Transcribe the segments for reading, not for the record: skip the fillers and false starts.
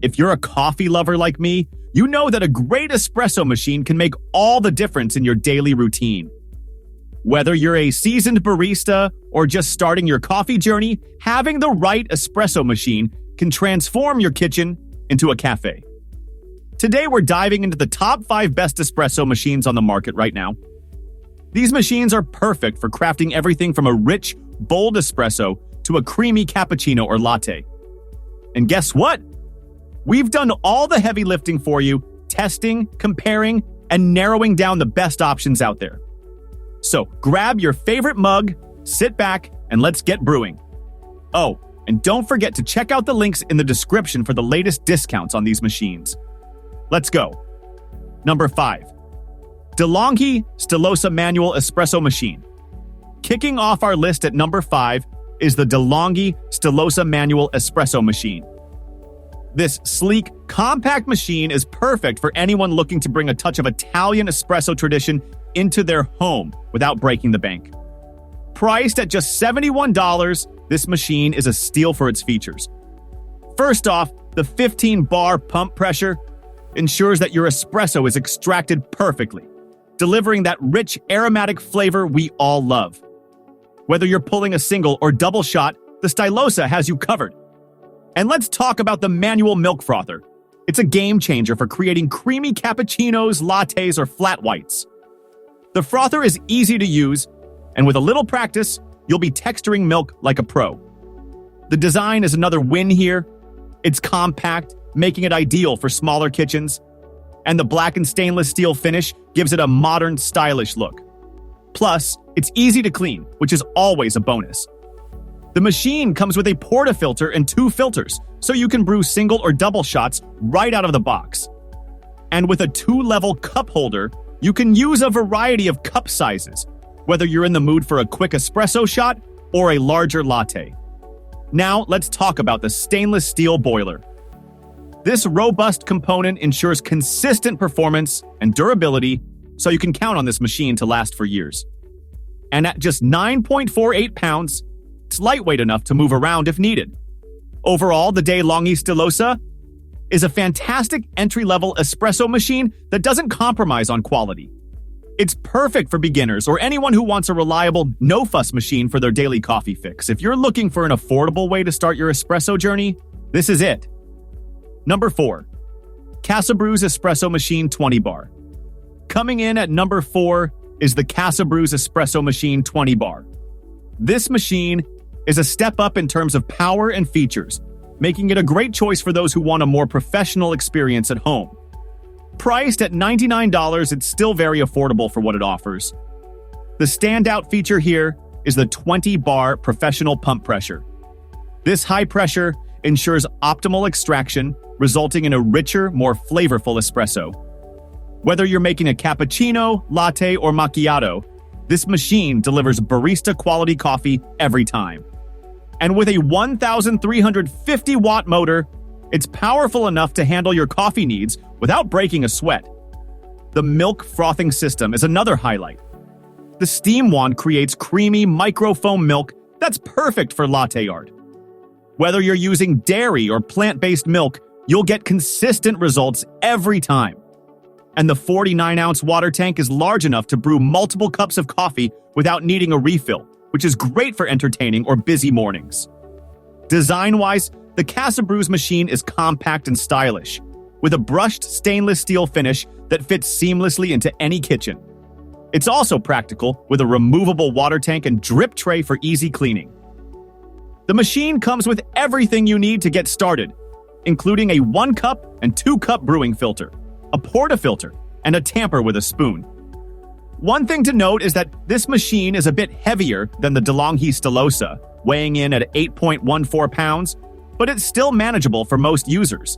If you're a coffee lover like me, you know that a great espresso machine can make all the difference in your daily routine. Whether you're a seasoned barista or just starting your coffee journey, having the right espresso machine can transform your kitchen into a cafe. Today, we're diving into the top 5 best espresso machines on the market right now. These machines are perfect for crafting everything from a rich, bold espresso to a creamy cappuccino or latte. And guess what? We've done all the heavy lifting for you, testing, comparing, and narrowing down the best options out there. So grab your favorite mug, sit back, and let's get brewing. Oh, and don't forget to check out the links in the description for the latest discounts on these machines. Let's go. Number 5. Longhi Stilosa Manual Espresso Machine. Kicking off our list at number 5 is the Longhi Stilosa Manual Espresso Machine. This sleek, compact machine is perfect for anyone looking to bring a touch of Italian espresso tradition into their home without breaking the bank. Priced at just $71, this machine is a steal for its features. First off, the 15-bar pump pressure ensures that your espresso is extracted perfectly, delivering that rich, aromatic flavor we all love. Whether you're pulling a single or double shot, the Stilosa has you covered. And let's talk about the manual milk frother. It's a game changer for creating creamy cappuccinos, lattes, or flat whites. The frother is easy to use, and with a little practice, you'll be texturing milk like a pro. The design is another win here. It's compact, making it ideal for smaller kitchens, and the black and stainless steel finish gives it a modern, stylish look. Plus, it's easy to clean, which is always a bonus. The machine comes with a portafilter and 2 filters, so you can brew single or double shots right out of the box. And with a 2-level cup holder, you can use a variety of cup sizes, whether you're in the mood for a quick espresso shot or a larger latte. Now, let's talk about the stainless steel boiler. This robust component ensures consistent performance and durability, so you can count on this machine to last for years. And at just 9.48 pounds, it's lightweight enough to move around if needed. Overall, the Longhi Stilosa is a fantastic entry-level espresso machine that doesn't compromise on quality. It's perfect for beginners or anyone who wants a reliable, no-fuss machine for their daily coffee fix. If you're looking for an affordable way to start your espresso journey, this is it. Number 4. CASABREWS Espresso Machine 20 Bar. Coming in at number 4 is the CASABREWS Espresso Machine 20 Bar. This machine is a step up in terms of power and features, making it a great choice for those who want a more professional experience at home. Priced at $99, it's still very affordable for what it offers. The standout feature here is the 20-bar professional pump pressure. This high pressure ensures optimal extraction, resulting in a richer, more flavorful espresso. Whether you're making a cappuccino, latte, or macchiato, this machine delivers barista-quality coffee every time. And with a 1,350-watt motor, it's powerful enough to handle your coffee needs without breaking a sweat. The milk frothing system is another highlight. The steam wand creates creamy microfoam milk that's perfect for latte art. Whether you're using dairy or plant-based milk, you'll get consistent results every time. And the 49-ounce water tank is large enough to brew multiple cups of coffee without needing a refill, which is great for entertaining or busy mornings. Design-wise, the CASABREWS machine is compact and stylish, with a brushed stainless steel finish that fits seamlessly into any kitchen. It's also practical, with a removable water tank and drip tray for easy cleaning. The machine comes with everything you need to get started, including a 1-cup and 2-cup brewing filter, a portafilter, and a tamper with a spoon. One thing to note is that this machine is a bit heavier than the Longhi Stilosa, weighing in at 8.14 pounds, but it's still manageable for most users.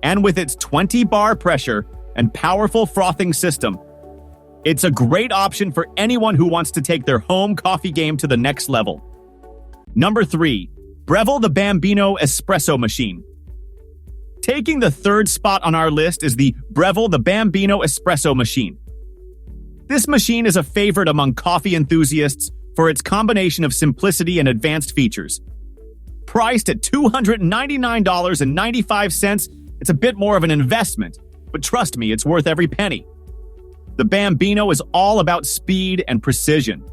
And with its 20-bar pressure and powerful frothing system, it's a great option for anyone who wants to take their home coffee game to the next level. Number 3. Breville the Bambino Espresso Machine. Taking the 3rd spot on our list is the Breville the Bambino Espresso Machine. This machine is a favorite among coffee enthusiasts for its combination of simplicity and advanced features. Priced at $299.95, it's a bit more of an investment, but trust me, it's worth every penny. The Bambino is all about speed and precision.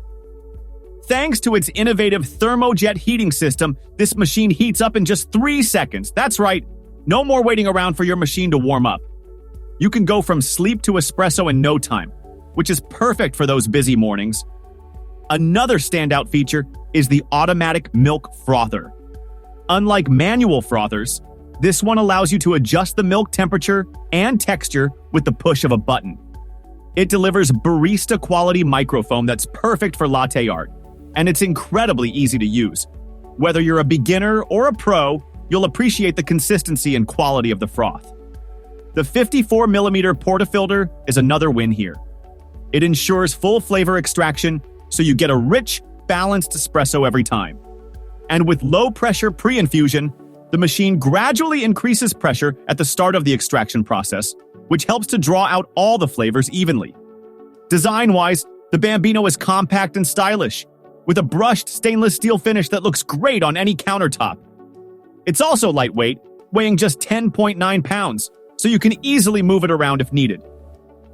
Thanks to its innovative thermojet heating system, this machine heats up in just 3 seconds. That's right, no more waiting around for your machine to warm up. You can go from sleep to espresso in no time, which is perfect for those busy mornings. Another standout feature is the automatic milk frother. Unlike manual frothers, this one allows you to adjust the milk temperature and texture with the push of a button. It delivers barista quality microfoam that's perfect for latte art, and it's incredibly easy to use. Whether you're a beginner or a pro, you'll appreciate the consistency and quality of the froth. The 54mm portafilter is another win here. It ensures full flavor extraction, so you get a rich, balanced espresso every time. And with low-pressure pre-infusion, the machine gradually increases pressure at the start of the extraction process, which helps to draw out all the flavors evenly. Design-wise, the Bambino is compact and stylish, with a brushed stainless steel finish that looks great on any countertop. It's also lightweight, weighing just 10.9 pounds, so you can easily move it around if needed.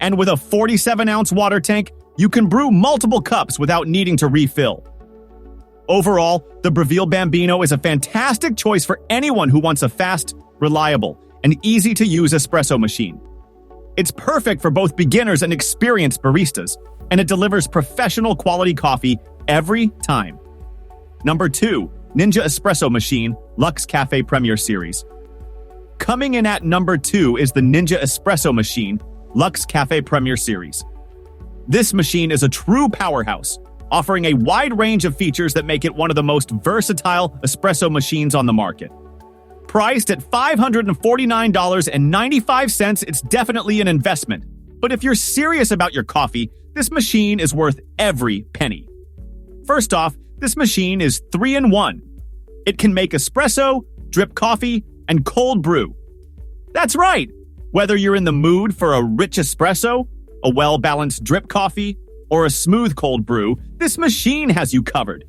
And with a 47-ounce water tank, you can brew multiple cups without needing to refill. Overall, the Breville Bambino is a fantastic choice for anyone who wants a fast, reliable, and easy-to-use espresso machine. It's perfect for both beginners and experienced baristas, and it delivers professional quality coffee every time. Number 2, Ninja Espresso Machine, Luxe Café Premier Series. Coming in at number 2 is the Ninja Espresso Machine, Luxe Café Premier Series. This machine is a true powerhouse, offering a wide range of features that make it one of the most versatile espresso machines on the market. Priced at $549.95, it's definitely an investment. But if you're serious about your coffee, this machine is worth every penny. First off, this machine is 3-in-1. It can make espresso, drip coffee, and cold brew. That's right! Whether you're in the mood for a rich espresso, a well-balanced drip coffee, or a smooth cold brew, this machine has you covered.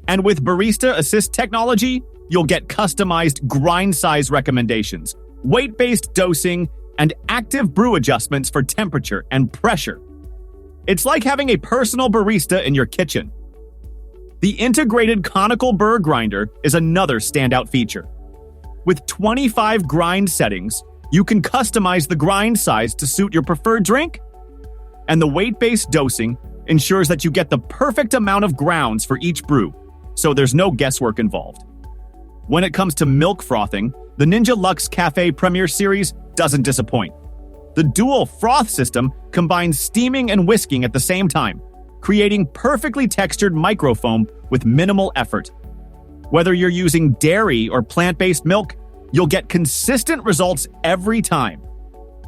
And with Barista Assist technology, you'll get customized grind size recommendations, weight-based dosing, and active brew adjustments for temperature and pressure. It's like having a personal barista in your kitchen. The integrated conical burr grinder is another standout feature. With 25 grind settings, you can customize the grind size to suit your preferred drink. And the weight-based dosing ensures that you get the perfect amount of grounds for each brew, so there's no guesswork involved. When it comes to milk frothing, the Ninja Luxe Café Premier Series doesn't disappoint. The dual froth system combines steaming and whisking at the same time, creating perfectly textured microfoam with minimal effort. Whether you're using dairy or plant-based milk, you'll get consistent results every time.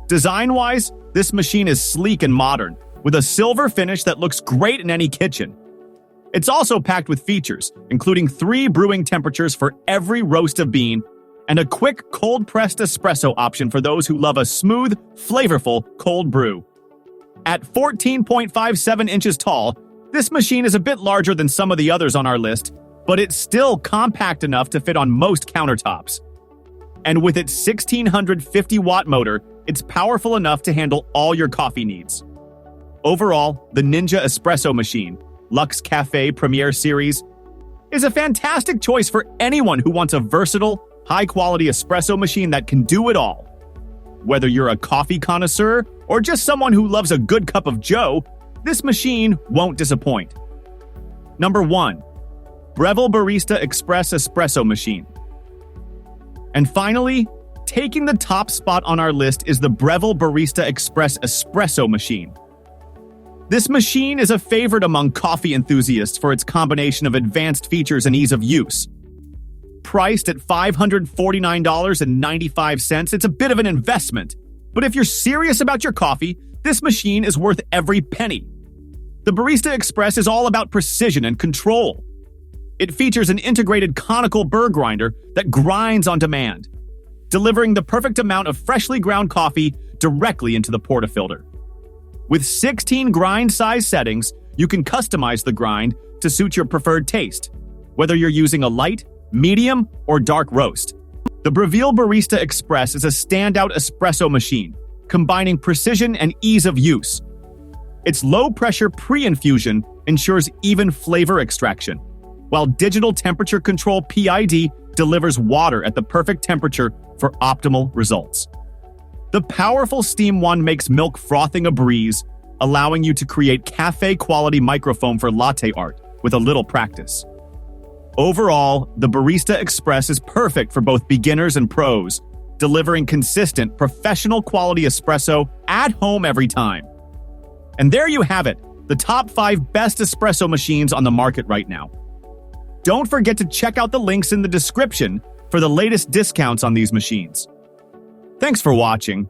Design-wise, this machine is sleek and modern, with a silver finish that looks great in any kitchen. It's also packed with features, including 3 brewing temperatures for every roast of bean, and a quick cold-pressed espresso option for those who love a smooth, flavorful cold brew. At 14.57 inches tall, this machine is a bit larger than some of the others on our list, but it's still compact enough to fit on most countertops. And with its 1650-watt motor, it's powerful enough to handle all your coffee needs. Overall, the Ninja Espresso Machine, Luxe Café Premier Series, is a fantastic choice for anyone who wants a versatile, high-quality espresso machine that can do it all. Whether you're a coffee connoisseur or just someone who loves a good cup of joe, this machine won't disappoint. Number 1, Breville Barista Express Espresso Machine. And finally, taking the top spot on our list is the Breville Barista Express Espresso Machine. This machine is a favorite among coffee enthusiasts for its combination of advanced features and ease of use. Priced at $549.95, it's a bit of an investment. But if you're serious about your coffee, this machine is worth every penny. The Barista Express is all about precision and control. It features an integrated conical burr grinder that grinds on demand, delivering the perfect amount of freshly ground coffee directly into the portafilter. With 16 grind size settings, you can customize the grind to suit your preferred taste, whether you're using a light, medium, or dark roast. The Breville Barista Express is a standout espresso machine, combining precision and ease of use. Its low-pressure pre-infusion ensures even flavor extraction, while digital temperature control PID delivers water at the perfect temperature for optimal results. The powerful Steam 1 makes milk frothing a breeze, allowing you to create cafe-quality microfoam for latte art with a little practice. Overall, the Barista Express is perfect for both beginners and pros, delivering consistent, professional-quality espresso at home every time. And there you have it, the top 5 best espresso machines on the market right now. Don't forget to check out the links in the description for the latest discounts on these machines. Thanks for watching.